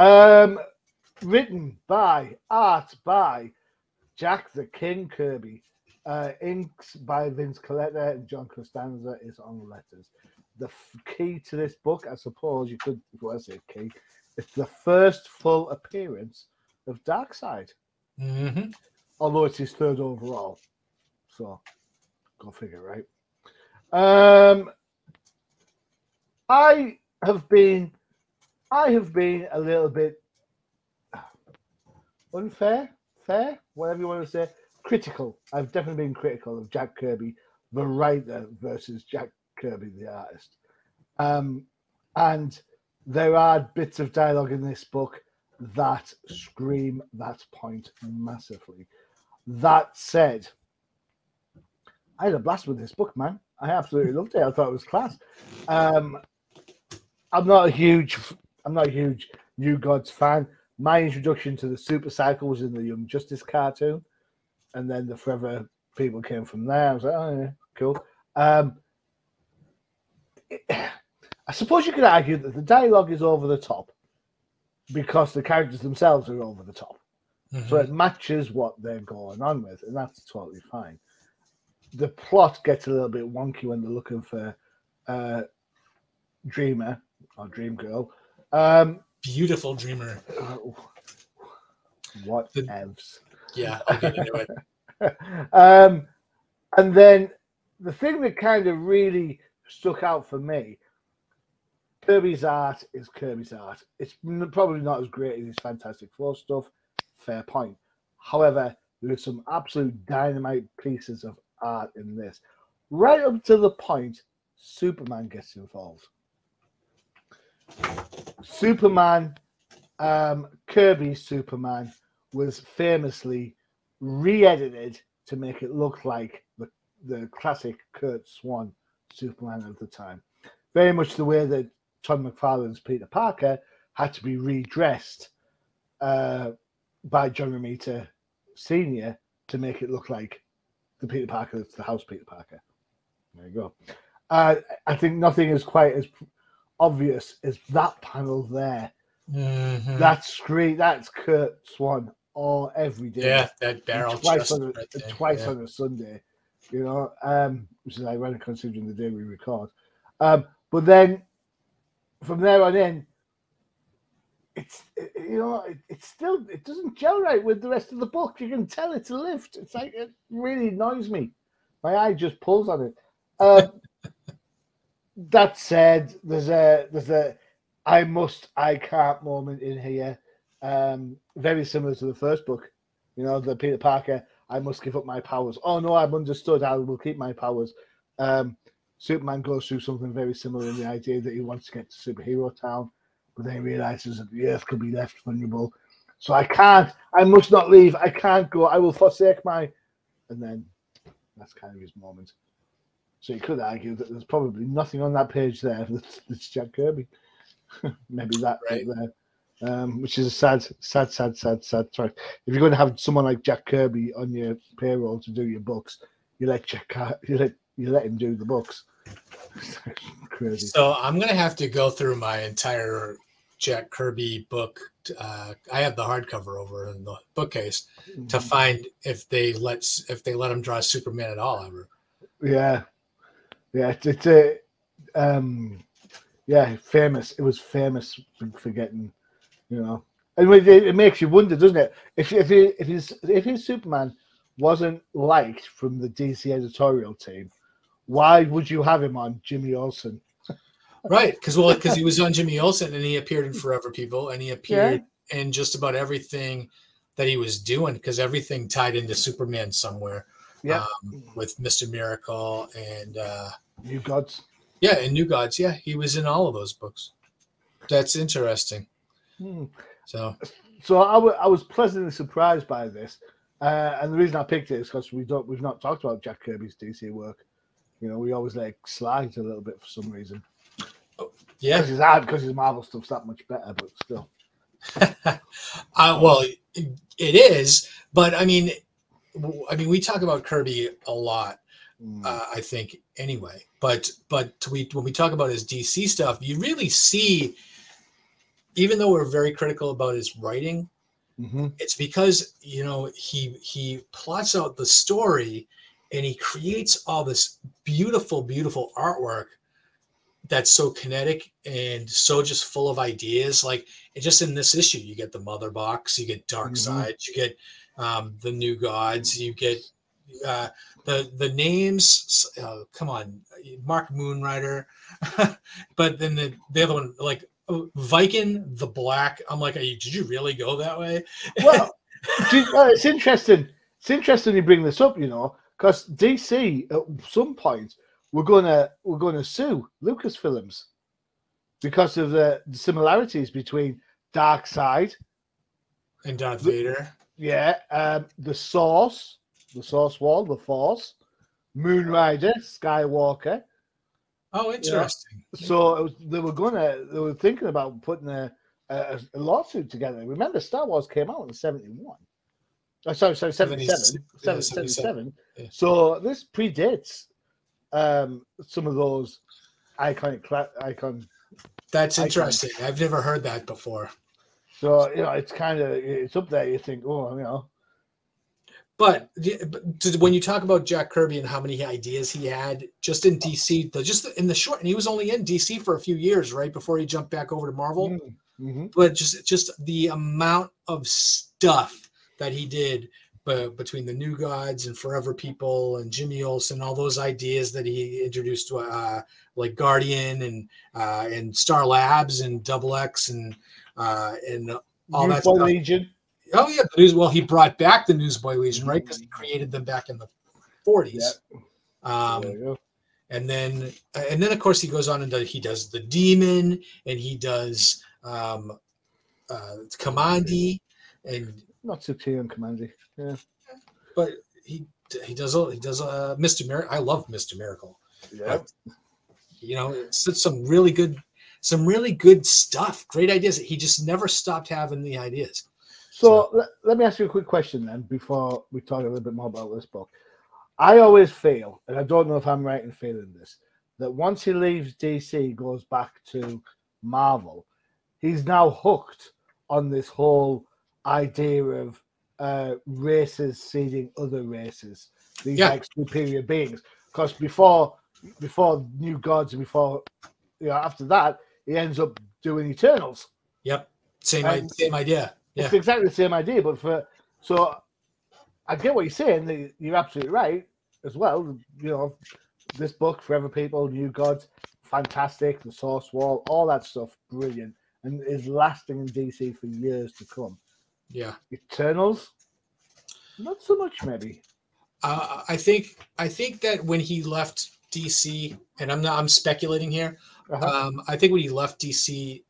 written by, art by Jack the King Kirby. Inks by Vince Coletta and John Costanza is on letters. The key to this book, I suppose you could, if you want to say key, it's the first full appearance of Darkseid. Although it's his 3rd overall. So, go figure, right? I have been a little bit unfair, fair, whatever you want to say, critical. I've definitely been critical of Jack Kirby, the writer, versus Jack Kirby, the artist. And there are bits of dialogue in this book that scream that point massively. That said, I had a blast with this book, man. I absolutely loved it. I thought it was class. I'm not a huge New Gods fan. My introduction to the Super Cycle was in the Young Justice cartoon, and then the Forever People came from there. I was like, oh yeah, cool. I I suppose you could argue that the dialogue is over the top because the characters themselves are over the top. So it matches what they're going on with, and that's totally fine. The plot gets a little bit wonky when they're looking for Dreamer or Dream Girl. Beautiful Dreamer. What evs? Yeah, I'll get into it. And then the thing that kind of really stuck out for me, Kirby's art is Kirby's art. It's probably not as great as his Fantastic Four stuff. Fair point. However, there are some absolute dynamite pieces of art in this. Right up to the point Superman gets involved. Superman, Kirby's Superman was famously re-edited to make it look like the classic Kurt Swan Superman of the time. Very much the way that Todd McFarlane's Peter Parker had to be redressed by John Romita Sr. to make it look like the Peter Parker that's the house Peter Parker. There you go. I think nothing is quite as obvious as that panel there. That's great. That's Kurt Swan all every day. Yeah, that barrel twice on a Sunday, you know, which is ironic considering the day we record. But then from there on in, it's still, it doesn't gel right with the rest of the book. You can tell it's a lift. It's like, it really annoys me. My eye just pulls on it. That said, there's a I can't moment in here. Very similar to the first book, you know, the Peter Parker, I must give up my powers. Oh no, I've understood. I will keep my powers. Superman goes through something very similar in the idea that he wants to get to Superhero Town, but then he realizes that the Earth could be left vulnerable. So I must not leave. I can't go. I will forsake my. And then that's kind of his moment. So you could argue that there's probably nothing on that page there that's Jack Kirby. Maybe that right there, which is a sad track. If you're going to have someone like Jack Kirby on your payroll to do your books, you let him do the books. Crazy. So I'm going to have to go through my entire Jack Kirby book. I have the hardcover over in the bookcase to find if they let him draw Superman at all ever. Yeah. Famous. It was famous for getting, you know, and it makes you wonder, doesn't it? If his Superman wasn't liked from the DC editorial team, why would you have him on Jimmy Olsen? Right, because he was on Jimmy Olsen and he appeared in Forever People and he appeared in just about everything that he was doing because everything tied into Superman somewhere. Yeah, with Mr. Miracle and New Gods. Yeah, and New Gods. Yeah, he was in all of those books. That's interesting. So I was pleasantly surprised by this, and the reason I picked it is because we've not talked about Jack Kirby's DC work. You know, we always let it slide a little bit for some reason. Yeah, because his Marvel stuff's that much better, but still. Well, it is, but I mean, we talk about Kirby a lot. I think anyway, but when we talk about his DC stuff, you really see, even though we're very critical about his writing, it's because, you know, he plots out the story and he creates all this beautiful artwork that's so kinetic and so just full of ideas. Like just in this issue, you get the Mother Box, you get Darkseid, you get the New Gods, you get the names. Come on, Mark Moonrider, but then the other one, like Viking the Black. I'm like, did you really go that way? Well, it's interesting. It's interesting you bring this up, you know, because DC at some point we're gonna sue Lucasfilms because of the similarities between Darkseid and Darth Vader. Yeah, the Source Wall, the Force, Moonrider, Skywalker. Oh, interesting. Yeah. So they were thinking about putting a lawsuit together. Remember, Star Wars came out in 71. Oh, sorry, 77. 77. Yeah. So this predates some of those icon That's interesting. I've never heard that before. So, you know, it's kind of, it's up there. You think, oh, you know. But when you talk about Jack Kirby and how many ideas he had just in DC, just in the short, and he was only in DC for a few years, right, before he jumped back over to Marvel. Mm-hmm. But just the amount of stuff that he did between the New Gods and Forever People and Jimmy Olsen, all those ideas that he introduced to like Guardian and Star Labs and Double X and all that stuff. Legion. Oh yeah, well, he brought back the Newsboy Legion, right? Because he created them back in the 40s. Yeah. And then of course he goes on and he does the Demon, and he does Kamandi, and not so keen on Kamandi. Yeah, but he does Mr. Miracle. I love Mr. Miracle. Yeah, but, you know, it's some really good stuff. Great ideas. He just never stopped having the ideas. So let me ask you a quick question then before we talk a little bit more about this book. I always feel, and I don't know if I'm right in feeling this, that once he leaves DC, goes back to Marvel, he's now hooked on this whole idea of races seeding other races, these like superior beings. Because before New Gods and before, you know, after that, he ends up doing Eternals. Yep, same idea. Yeah. It's exactly the same idea, but so I get what you're saying. You're absolutely right as well. You know, this book, Forever People, New Gods, fantastic. The Source Wall, all that stuff, brilliant, and is lasting in DC for years to come. Yeah. Eternals, not so much, maybe. I think that when he left DC, and I'm speculating here. I think when he left DC,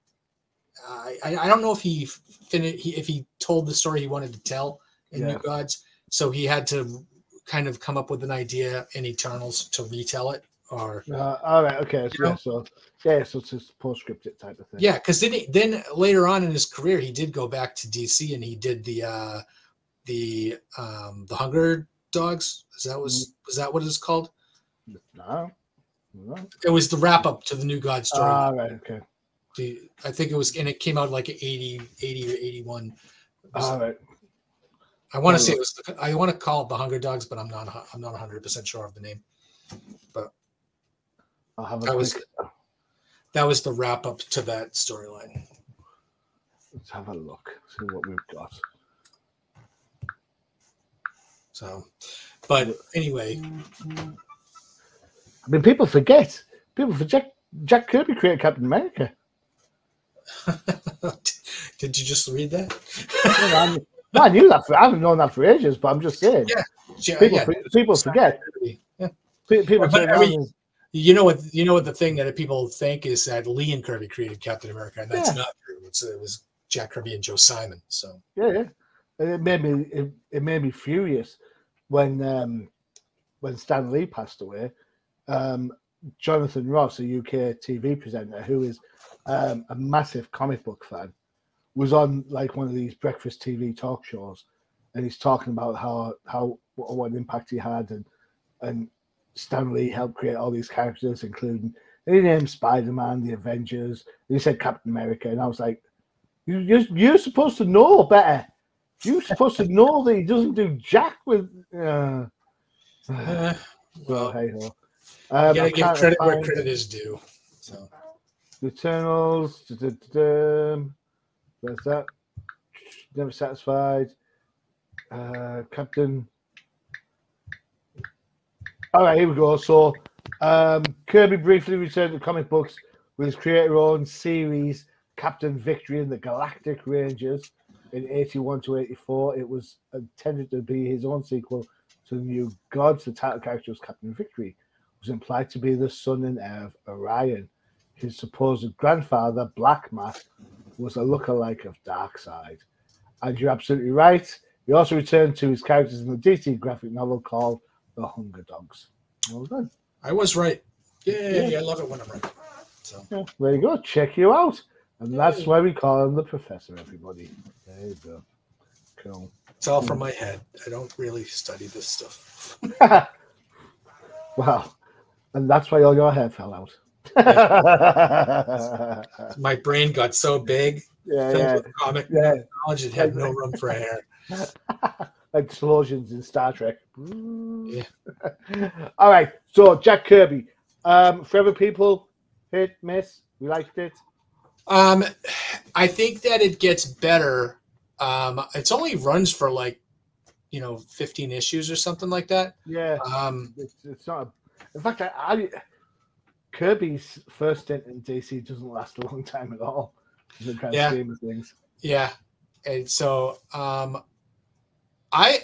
I don't know if he told the story he wanted to tell in New Gods, so he had to kind of come up with an idea in Eternals to retell it. Or all right, okay, so it's just post-scripted type of thing. Yeah, because then later on in his career, he did go back to DC and he did the Hunger Dogs. Was that what it's called? No. It was the wrap up to the New God story. Right, okay. I think it was, and it came out like 80 or 81. All right. I want to say it was. I want to call it the Hunger Dogs, but I'm not 100% sure of the name. But that was the wrap up to that storyline. Let's have a look. See what we've got. So, but anyway, I mean, people forget. Jack Kirby created Captain America. Did you just read that? I knew that. I haven't known that for ages, but I'm just saying. Yeah. People forget. Yeah. People you know what the thing that people think is that Lee and Kirby created Captain America, and that's not true. It was Jack Kirby and Joe Simon. So yeah. It made me furious when Stan Lee passed away. Jonathan Ross, a UK TV presenter who is a massive comic book fan, was on like one of these breakfast TV talk shows, and he's talking about what impact he had, and Stan Lee helped create all these characters, including, and he named Spider-Man, the Avengers, and he said Captain America, and I was like, you're supposed to know better. You're supposed to know that he doesn't do jack with. Well, hey ho. You gotta give credit where credit is due. So, Eternals. Where's that? Never Satisfied. Captain. All right, here we go. So, Kirby briefly returned to comic books with his creator-owned series, Captain Victory and the Galactic Rangers, in 81 to 84. It was intended to be his own sequel to the New Gods. The title character was Captain Victory. Was implied to be the son and heir of Orion. His supposed grandfather, Black Mask, was a lookalike of Darkseid. And you're absolutely right. He also returned to his characters in the DC graphic novel called The Hunger Dogs. Well done. I was right. Yay, I love it when I'm right. So there you go. Check you out. And that's why we call him the Professor, everybody. There you go. Cool. It's all from my head. I don't really study this stuff. Wow. And that's why all your hair fell out. My brain got so big, filled with comic knowledge, it had no room for hair. Like explosions in Star Trek. Yeah. All right. So Jack Kirby. Forever People, hit, miss. We liked it. I think that it gets better. It's only runs for like 15 issues or something like that. Yeah. It's not. In fact, Kirby's first stint in DC doesn't last a long time at all. In the grand scheme of things. Yeah, and so I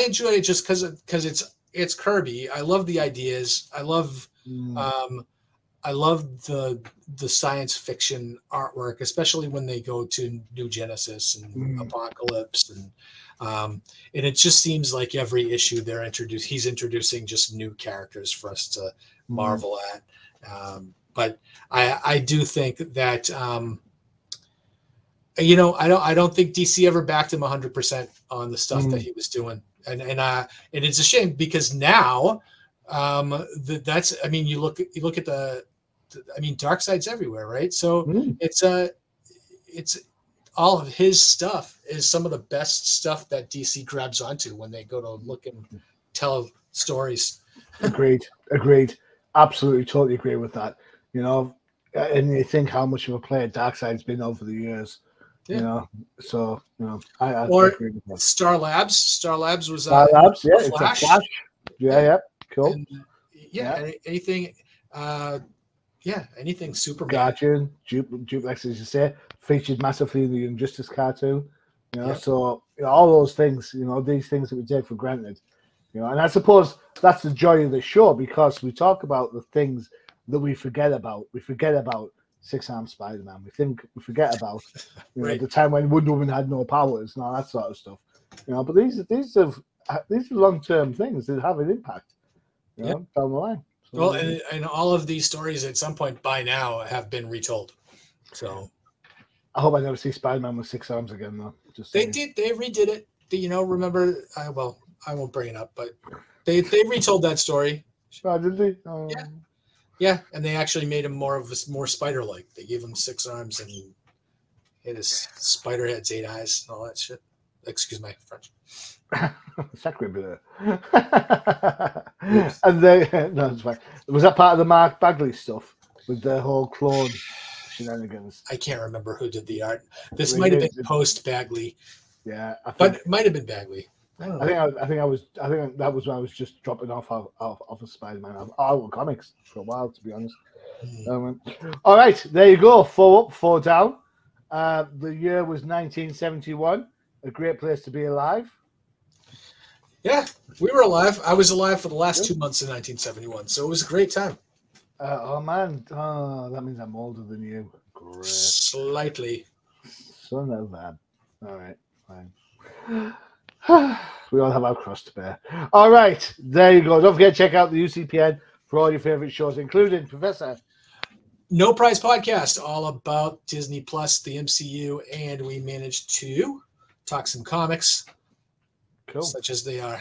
enjoy it just because it's Kirby. I love the ideas. I love the science fiction artwork, especially when they go to New Genesis and Apocalypse, and it just seems like every issue he's introducing just new characters for us to marvel at. But I do think that I don't think DC ever backed him 100% on the stuff that he was doing, and it's a shame because now you look at Darkseid's everywhere, right? So it's all of his stuff is some of the best stuff that DC grabs onto when they go to look and tell stories. Agreed. Absolutely, totally agree with that. And you think how much of a player Darkseid's been over the years. I agree with that. Star Labs was it's Flash. a Flash. Yeah, cool. And, anything. Anything Superman. Guardian, Duplex, as you say, featured massively in the Injustice cartoon. So all those things, these things that we take for granted. And I suppose that's the joy of the show because we talk about the things that we forget about. We forget about Six-Armed Spider-Man. We forget about the time when Wonder Woman had no powers and all that sort of stuff. But these are long-term things that have an impact. Down the line. So, well, and all of these stories at some point by now have been retold. So I hope I never see Spider-Man with 6 arms again, though. They redid it. Remember? I won't bring it up, but they retold that story. Oh, did they? Yeah, and they actually made him more spider-like. They gave him 6 arms and he had his spider heads, 8 eyes, and all that shit. Excuse my French. Sacre bleu. And no, it's fine. Was that part of the Mark Bagley stuff with the whole clone shenanigans? I can't remember who did the art. This might have been post Bagley. Yeah, but it might have been Bagley. I think that was when I was just dropping off of Spider-Man out of comics for a while, to be honest. All right, there you go. 4 up, 4 down. The year was 1971. A great place to be alive. Yeah, we were alive. I was alive for the last 2 months of 1971, so it was a great time. Oh man, that means I'm older than you. Great. Slightly. Son of a. All right, fine. We all have our cross to bear. All right, there you go. Don't forget to check out the UCPN for all your favorite shows, including Professor. No Prize Podcast, all about Disney Plus, the MCU, and we managed to talk some comics. Cool. Such as they are.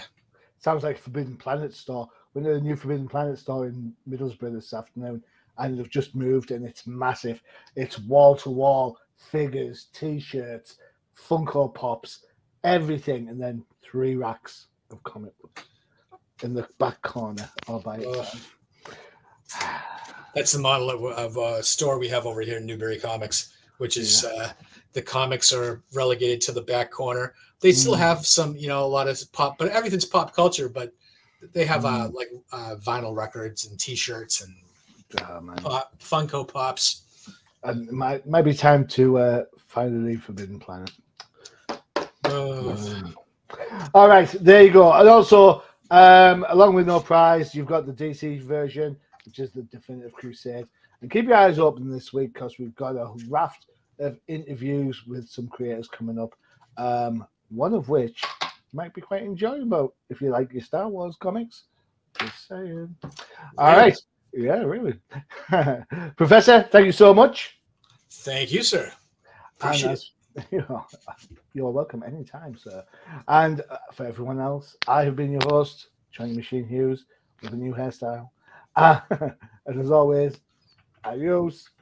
Sounds like Forbidden Planet store. We're in the new Forbidden Planet store in Middlesbrough this afternoon, and they've just moved, and it's massive. It's wall-to-wall figures, T-shirts, Funko Pops, everything, and then 3 racks of comic books in the back corner all by itself. That's the model of a store we have over here in Newbury Comics, which is the comics are relegated to the back corner. They still have some, a lot of pop, but everything's pop culture. But they have vinyl records and T-shirts and Funko Pops. And it might be time to finally leave Forbidden Planet. All right, there you go. And also, along with No Prize, you've got the DC version, which is the Definitive Crusade. And keep your eyes open this week because we've got a raft of interviews with some creators coming up. One of which might be quite enjoyable if you like your Star Wars comics. Just saying. All right. Yeah, really. Professor, thank you so much. Thank you, sir. Appreciate it. You're welcome anytime, sir. And for everyone else, I have been your host, Johnny Machine Hughes, with a new hairstyle. And as always, Adios.